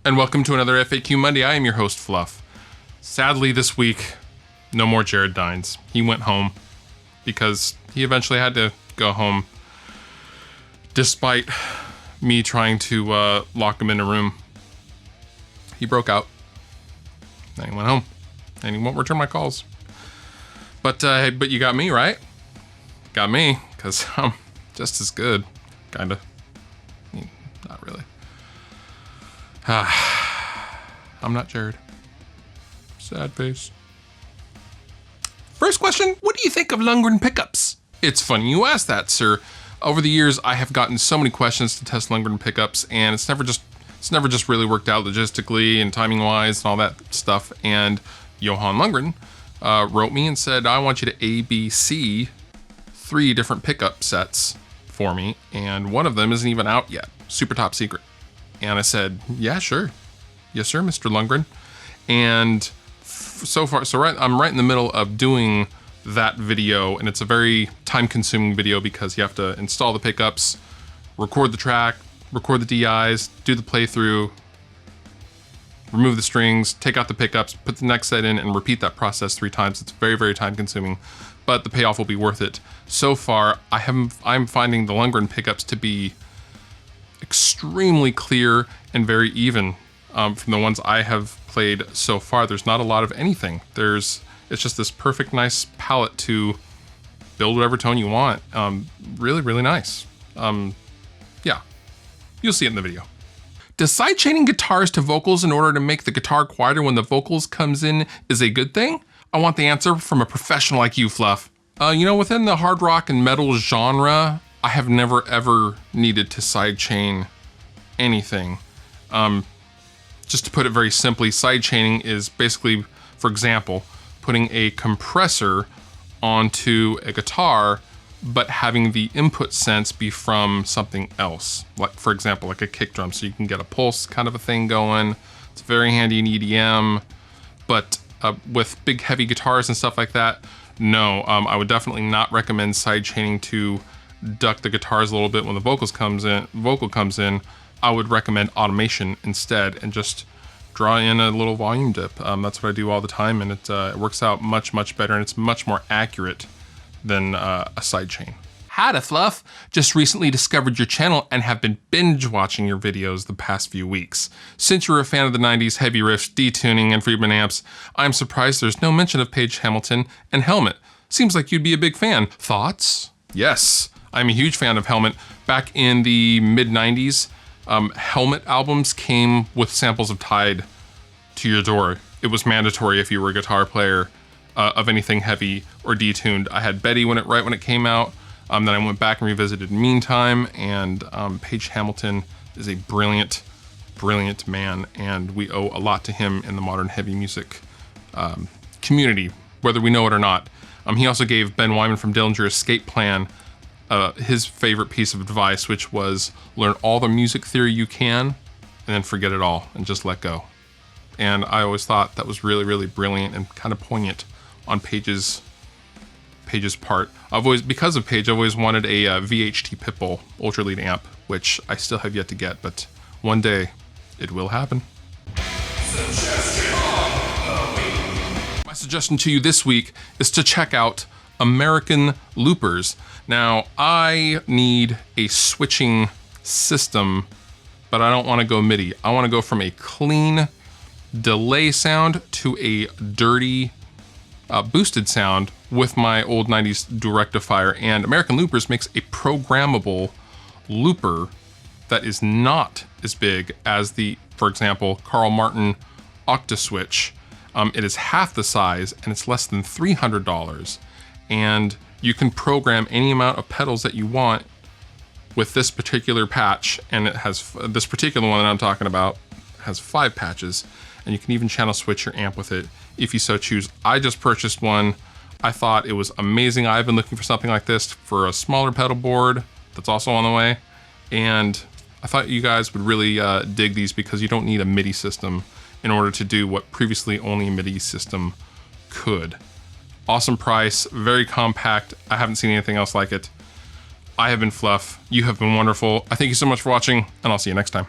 And welcome to another FAQ Monday. I am your host, Fluff. Sadly, this week, no more Jared Dines. He went home because he eventually had to go home despite me trying to lock him in a room. He broke out. Then he went home. And he won't return my calls. But you got me, right? Got me, because I'm just as good. Kinda. Not really. I'm not Jared. Sad face. First question, what do you think of Lundgren Pickups? It's funny you asked that, sir. Over the years, I have gotten so many questions to test Lundgren Pickups, and it's never just really worked out logistically and timing-wise and all that stuff. And Johan Lundgren wrote me and said, I want you to ABC 3 different pickup sets for me, and one of them isn't even out yet. Super top secret. And I said, yeah, sure. Yes, sir, Mr. Lundgren. And I'm right in the middle of doing that video, and it's a very time-consuming video because you have to install the pickups, record the track, record the DIs, do the playthrough, remove the strings, take out the pickups, put the next set in, and repeat that process 3 times. It's very, very time-consuming, but the payoff will be worth it. So far, I'm finding the Lundgren Pickups to be extremely clear and very even. From the ones I have played so far, there's not a lot of anything. It's just this perfect, nice palette to build whatever tone you want. Really, really nice. Yeah, you'll see it in the video. Does sidechaining guitars to vocals in order to make the guitar quieter when the vocals comes in is a good thing? I want the answer from a professional like you, Fluff. Within the hard rock and metal genre, I have never ever needed to sidechain anything. Just to put it very simply, sidechaining is basically, for example, putting a compressor onto a guitar, but having the input sense be from something else. Like, for example, like a kick drum, so you can get a pulse kind of a thing going. It's very handy in EDM, but with big heavy guitars and stuff like that, no, I would definitely not recommend sidechaining to duck the guitars a little bit when the vocal comes in. I would recommend automation instead and just draw in a little volume dip. That's what I do all the time, and it works out much, much better, and it's much more accurate than a sidechain. Howdy, Fluff. Just recently discovered your channel and have been binge watching your videos the past few weeks. Since you're a fan of the 90s heavy riffs, detuning, and Friedman amps, I'm surprised there's no mention of Page Hamilton and Helmet. Seems like you'd be a big fan. Thoughts? Yes, I'm a huge fan of Helmet. Back in the mid-90s, Helmet albums came with samples of Tide to your door. It was mandatory if you were a guitar player of anything heavy or detuned. I had Betty right when it came out. Then I went back and revisited Meantime, and Page Hamilton is a brilliant, brilliant man, and we owe a lot to him in the modern heavy music community, whether we know it or not. He also gave Ben Wyman from Dillinger Escape Plan his favorite piece of advice, which was learn all the music theory you can and then forget it all and just let go. And I always thought that was really, really brilliant and kind of poignant on Page's part. Because of Page, I've always wanted a VHT Pitbull Ultra Lead amp, which I still have yet to get, but one day it will happen. My suggestion to you this week is to check out American Loopers. Now, I need a switching system, but I don't want to go MIDI. I want to go from a clean delay sound to a dirty boosted sound with my old 90s Directifier, and American Loopers makes a programmable looper that is not as big as the, for example, Carl Martin Octaswitch. It is half the size and it's less than $300, and you can program any amount of pedals that you want with this particular patch, and it has this particular one that I'm talking about has 5 patches, and you can even channel switch your amp with it if you so choose. I just purchased one. I thought it was amazing. I've been looking for something like this for a smaller pedal board that's also on the way, and I thought you guys would really dig these because you don't need a MIDI system in order to do what previously only a MIDI system could. Awesome price, very compact. I haven't seen anything else like it. I have been Fluff. You have been wonderful. I thank you so much for watching, and I'll see you next time.